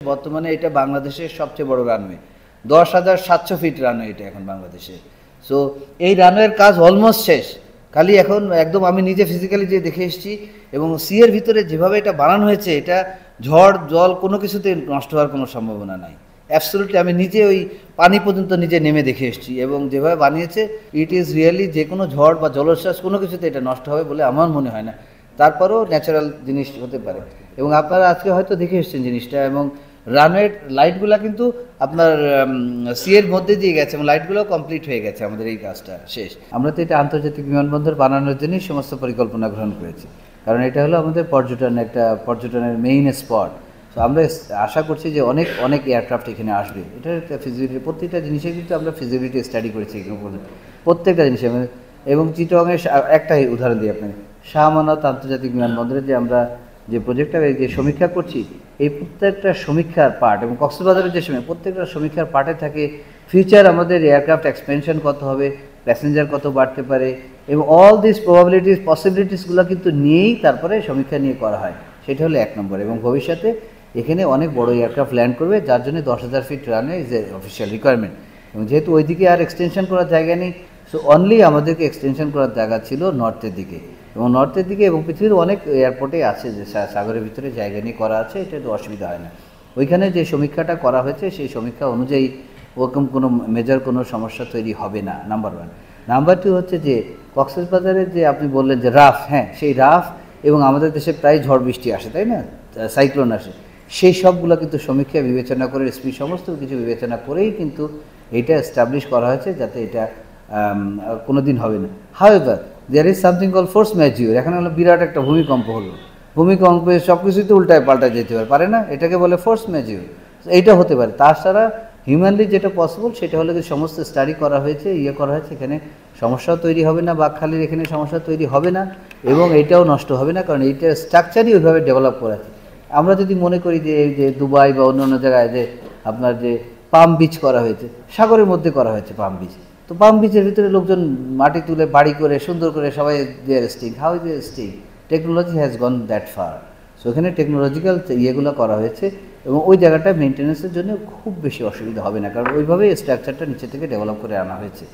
বর্তমানে এটা বাংলাদেশের সবচেয়ে বড় রানওয়ে, 10,700 ফিট রানওয়ে এটা এখন বাংলাদেশে। সো এই রানওয়ের কাজ অলমোস্ট শেষ, খালি এখন একদম আমি নিজে ফিজিক্যালি যে দেখে এসেছি, এবং সিয়ের ভিতরে যেভাবে এটা বানানো হয়েছে, এটা ঝড় জল কোনো কিছুতে নষ্ট হওয়ার কোনো সম্ভাবনা নাই। অ্যাবসলিউটলি আমি নিজে ওই পানি পর্যন্ত নিজে নেমে দেখে এসেছি, এবং যেভাবে বানিয়েছে ইট ইজ রিয়েলি যে কোনো ঝড় বা জলোচ্ছ্বাস কোনো কিছুতে এটা নষ্ট হবে বলে আমার মনে হয় না। তারপরেও ন্যাচারাল জিনিস হতে পারে, এবং আপনারা আজকে হয়তো দেখে এসেছেন জিনিসটা। এবং রানওয়ের লাইটগুলো কিন্তু আপনার সিয়ের মধ্যে দিয়ে গেছে, এবং লাইটগুলো কমপ্লিট হয়ে গেছে, আমাদের এই কাজটা শেষ। আমরা তো এটা আন্তর্জাতিক বিমানবন্দর বানানোর জন্যই সমস্ত পরিকল্পনা গ্রহণ করেছি, কারণ এটা হলো আমাদের পর্যটনের মেইন স্পট। তো আমরা আশা করছি যে অনেক অনেক এয়ারক্রাফট এখানে আসবে। এটার একটা ফিজিবিলিটি, প্রত্যেকটা জিনিসের কিন্তু আমরা ফিজিবিলিটি স্টাডি করেছি এখানে প্রত্যেকটা জিনিসের। এবং চিটংয়ের একটাই উদাহরণ দিই আপনাকে, শাহ আমানত আন্তর্জাতিক বিমানবন্দরে যে আমরা যে প্রজেক্টটা যে সমীক্ষা করছি, এই প্রত্যেকটা সমীক্ষার পার্ট, এবং কক্সবাজারের যে সময় প্রত্যেকটা সমীক্ষার পার্টে থাকে ফিউচার আমাদের এয়ারক্রাফট এক্সপেনশন কত হবে, প্যাসেঞ্জার কত বাড়তে পারে, এবং অল দিস প্রবাবিলিটিস পসিবিলিটিসগুলো কিন্তু নিয়েই তারপরে সমীক্ষা নিয়ে করা হয়। সেটা হলো 1 নম্বর। এবং ভবিষ্যতে এখানে অনেক বড় এয়ারক্রাফট ল্যান্ড করবে, যার জন্য 10,000 feet runway is a official requirement. এবং যেহেতু ওইদিকে আর এক্সটেনশন করার জায়গা নেই, সো অনলি আমাদেরকে এক্সটেনশন করার জায়গা ছিল নর্থের দিকে, এবং নর্থের দিকে, এবং পৃথিবীর অনেক এয়ারপোর্টে আছে যে সাগরের ভিতরে জায়গা নিয়ে করা আছে, এটা তো অসুবিধা হয় না। ওইখানে যে সমীক্ষাটা করা হয়েছে সেই সমীক্ষা অনুযায়ী ওরকম কোনো মেজর কোনো সমস্যা তৈরি হবে না, নাম্বার 1। নাম্বার 2 হচ্ছে যে কক্সবাজারের যে আপনি বললেন যে রাফ, হ্যাঁ সেই রাফ, এবং আমাদের দেশে প্রায় ঝড় বৃষ্টি আসে, তাই না, সাইক্লোন আসে, সেই সবগুলো কিন্তু সমীক্ষা বিবেচনা করে, স্পিড সমস্ত কিছু বিবেচনা করেই কিন্তু এটা এস্টাবলিশ করা হয়েছে, যাতে এটা কোনো দিন হবে না। However there is something call force majeure. এখানে হলো বিরাট একটা ভূমিকম্প হলো, ভূমিকম্পে সব কিছুই তো উল্টায় পাল্টায় যেতে পারে না, এটাকে বলে ফোর্স ম্যাজিউর। এইটা হতে পারে, তাছাড়া হিউম্যানলি যেটা পসিবল সেটা হলো যে সমস্ত স্টাডি করা হয়েছে, করা হয়েছে, এখানে সমস্যাও তৈরি হবে না, বাকখালির এখানে সমস্যা তৈরি হবে না, এবং এইটাও নষ্ট হবে না, কারণ এইটার স্ট্রাকচারই ওইভাবে ডেভেলপ করা আছে। আমরা যদি মনে করি যে এই যে দুবাই বা অন্য অন্য জায়গায় যে আপনার যে পাম বিচ করা হয়েছে, সাগরের মধ্যে করা হয়েছে পাম বিচ, তো পাম বিচের ভিতরে লোকজন মাটি তুলে বাড়ি করে সুন্দর করে সবাই there staying, how is staying, technology has gone that far. So এখানে টেকনোলজিক্যাল ইয়েগুলো করা হয়েছে, এবং ওই জায়গাটা মেনটেন্যান্সের জন্য খুব বেশি অসুবিধা হবে না, কারণ ওইভাবেই স্ট্রাকচারটা নিচে থেকে ডেভেলপ করে আনা হয়েছে।